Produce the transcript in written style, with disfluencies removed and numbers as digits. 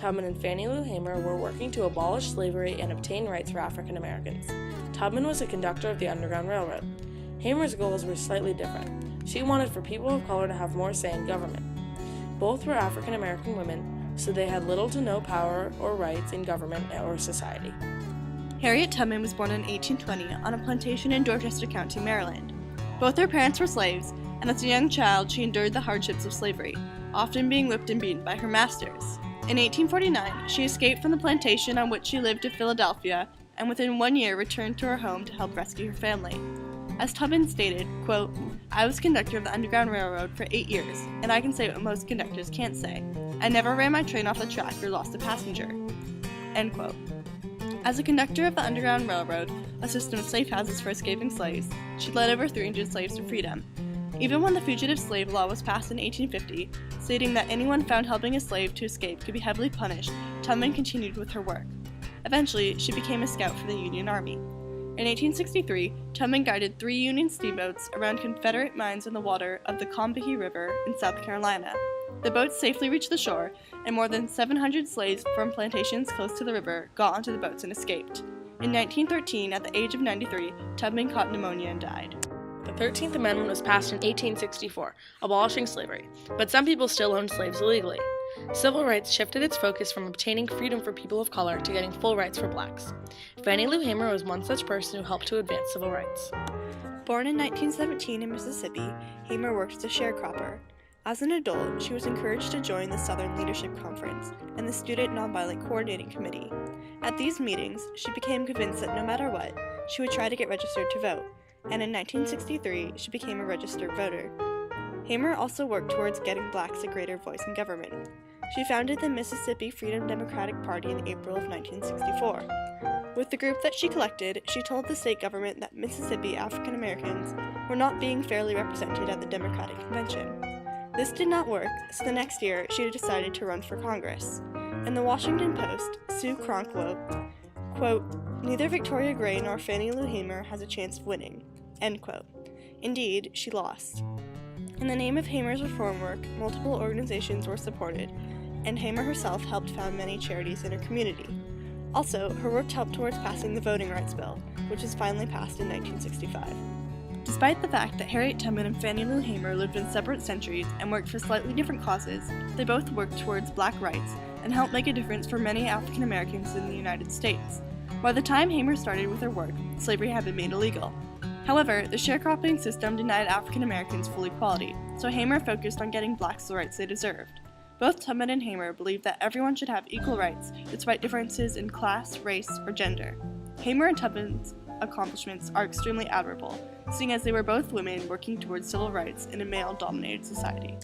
Tubman and Fannie Lou Hamer were working to abolish slavery and obtain rights for African Americans. Tubman was a conductor of the Underground Railroad. Hamer's goals were slightly different. She wanted for people of color to have more say in government. Both were African American women, so they had little to no power or rights in government or society. Harriet Tubman was born in 1820 on a plantation in Dorchester County, Maryland. Both her parents were slaves, and as a young child she endured the hardships of slavery, often being whipped and beaten by her masters. In 1849, she escaped from the plantation on which she lived to Philadelphia, and within 1 year returned to her home to help rescue her family. As Tubman stated, quote, "I was conductor of the Underground Railroad for 8 years, and I can say what most conductors can't say. I never ran my train off the track or lost a passenger." End quote. As a conductor of the Underground Railroad, a system of safe houses for escaping slaves, she led over 300 slaves to freedom. Even when the Fugitive Slave Law was passed in 1850, stating that anyone found helping a slave to escape could be heavily punished, Tubman continued with her work. Eventually, she became a scout for the Union Army. In 1863, Tubman guided 3 Union steamboats around Confederate mines in the water of the Combahee River in South Carolina. The boats safely reached the shore, and more than 700 slaves from plantations close to the river got onto the boats and escaped. In 1913, at the age of 93, Tubman caught pneumonia and died. The 13th Amendment was passed in 1864, abolishing slavery, but some people still owned slaves illegally. Civil rights shifted its focus from obtaining freedom for people of color to getting full rights for blacks. Fannie Lou Hamer was one such person who helped to advance civil rights. Born in 1917 in Mississippi, Hamer worked as a sharecropper. As an adult, she was encouraged to join the Southern Leadership Conference and the Student Nonviolent Coordinating Committee. At these meetings, she became convinced that no matter what, she would try to get registered to vote, and in 1963, she became a registered voter. Hamer also worked towards getting blacks a greater voice in government. She founded the Mississippi Freedom Democratic Party in April of 1964. With the group that she collected, she told the state government that Mississippi African Americans were not being fairly represented at the Democratic Convention. This did not work, so the next year she decided to run for Congress. In the Washington Post, Sue Cronk wrote, quote, "Neither Victoria Gray nor Fannie Lou Hamer has a chance of winning." End quote. Indeed, she lost. In the name of Hamer's reform work, multiple organizations were supported, and Hamer herself helped found many charities in her community. Also, her work helped towards passing the Voting Rights Bill, which was finally passed in 1965. Despite the fact that Harriet Tubman and Fannie Lou Hamer lived in separate centuries and worked for slightly different causes, they both worked towards black rights and helped make a difference for many African Americans in the United States. By the time Hamer started with her work, slavery had been made illegal. However, the sharecropping system denied African Americans full equality, so Hamer focused on getting blacks the rights they deserved. Both Tubman and Hamer believed that everyone should have equal rights despite differences in class, race, or gender. Hamer and Tubman's accomplishments are extremely admirable, seeing as they were both women working towards civil rights in a male-dominated society.